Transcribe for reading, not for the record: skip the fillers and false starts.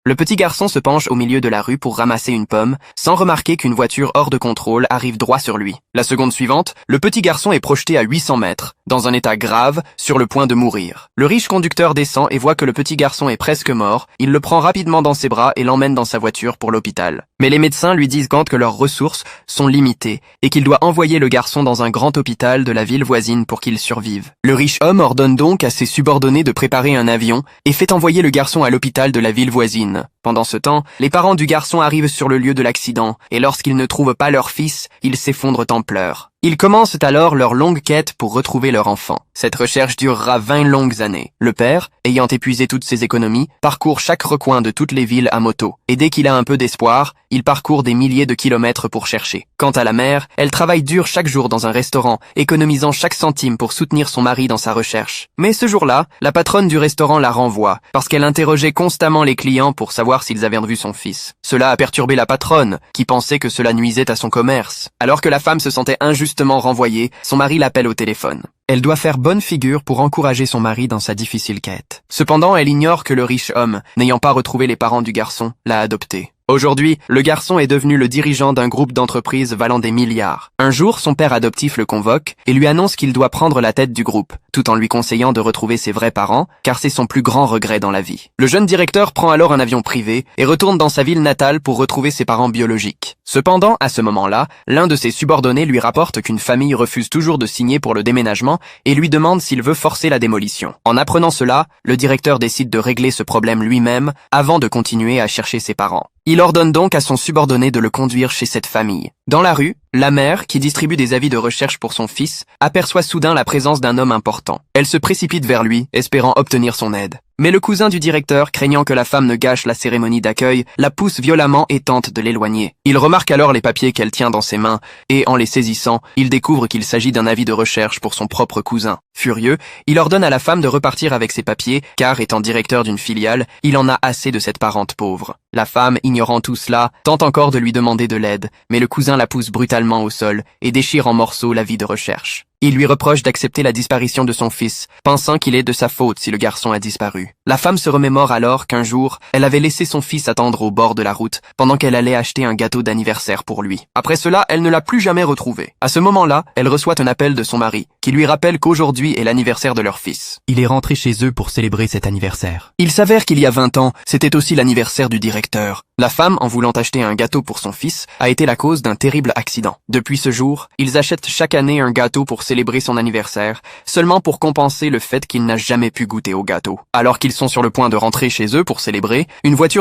Le petit garçon se penche au milieu de la rue pour ramasser une pomme, sans remarquer qu'une voiture hors de contrôle arrive droit sur lui. La seconde suivante, le petit garçon est projeté à 800 mètres, dans un état grave, sur le point de mourir. Le riche conducteur descend et voit que le petit garçon est presque mort. Il le prend rapidement dans ses bras et l'emmène dans sa voiture pour l'hôpital. Mais les médecins lui disent que leurs ressources sont limitées et qu'il doit envoyer le garçon dans un grand hôpital de la ville voisine pour qu'il survive. Le riche homme ordonne donc à ses subordonnés de préparer un avion et fait envoyer le garçon à l'hôpital de la ville voisine. Pendant ce temps, les parents du garçon arrivent sur le lieu de l'accident et lorsqu'ils ne trouvent pas leur fils, ils s'effondrent en pleurs. Ils commencent alors leur longue quête pour retrouver leur enfant. Cette recherche durera 20 longues années. Le père, ayant épuisé toutes ses économies, parcourt chaque recoin de toutes les villes à moto. Et dès qu'il a un peu d'espoir, il parcourt des milliers de kilomètres pour chercher. Quant à la mère, elle travaille dur chaque jour dans un restaurant, économisant chaque centime pour soutenir son mari dans sa recherche. Mais ce jour-là, la patronne du restaurant la renvoie, parce qu'elle interrogeait constamment les clients pour savoir s'ils avaient revu son fils. Cela a perturbé la patronne, qui pensait que cela nuisait à son commerce. Alors que la femme se sentait injustement renvoyée, son mari l'appelle au téléphone. Elle doit faire bonne figure pour encourager son mari dans sa difficile quête. Cependant, elle ignore que le riche homme, n'ayant pas retrouvé les parents du garçon, l'a adopté. Aujourd'hui, le garçon est devenu le dirigeant d'un groupe d'entreprises valant des milliards. Un jour, son père adoptif le convoque et lui annonce qu'il doit prendre la tête du groupe, tout en lui conseillant de retrouver ses vrais parents, car c'est son plus grand regret dans la vie. Le jeune directeur prend alors un avion privé et retourne dans sa ville natale pour retrouver ses parents biologiques. Cependant, à ce moment-là, l'un de ses subordonnés lui rapporte qu'une famille refuse toujours de signer pour le déménagement et lui demande s'il veut forcer la démolition. En apprenant cela, le directeur décide de régler ce problème lui-même avant de continuer à chercher ses parents. Il ordonne donc à son subordonné de le conduire chez cette famille. Dans la rue, la mère, qui distribue des avis de recherche pour son fils, aperçoit soudain la présence d'un homme important. Elle se précipite vers lui, espérant obtenir son aide. Mais le cousin du directeur, craignant que la femme ne gâche la cérémonie d'accueil, la pousse violemment et tente de l'éloigner. Il remarque alors les papiers qu'elle tient dans ses mains, et en les saisissant, il découvre qu'il s'agit d'un avis de recherche pour son propre cousin. Furieux, il ordonne à la femme de repartir avec ses papiers, car, étant directeur d'une filiale, il en a assez de cette parente pauvre. La femme, ignorant tout cela, tente encore de lui demander de l'aide, mais le cousin la pousse brutalement au sol et déchire en morceaux l'avis de recherche. Il lui reproche d'accepter la disparition de son fils, pensant qu'il est de sa faute si le garçon a disparu. La femme se remémore alors qu'un jour, elle avait laissé son fils attendre au bord de la route pendant qu'elle allait acheter un gâteau d'anniversaire pour lui. Après cela, elle ne l'a plus jamais retrouvé. À ce moment-là, elle reçoit un appel de son mari, qui lui rappelle qu'aujourd'hui est l'anniversaire de leur fils. Il est rentré chez eux pour célébrer cet anniversaire. Il s'avère qu'il y a 20 ans, c'était aussi l'anniversaire du directeur. La femme, en voulant acheter un gâteau pour son fils, a été la cause d'un terrible accident. Depuis ce jour, ils achètent chaque année un gâteau pour célébrer son anniversaire, seulement pour compenser le fait qu'il n'a jamais pu goûter au gâteau. Alors qu'ils sont sur le point de rentrer chez eux pour célébrer, une voiture de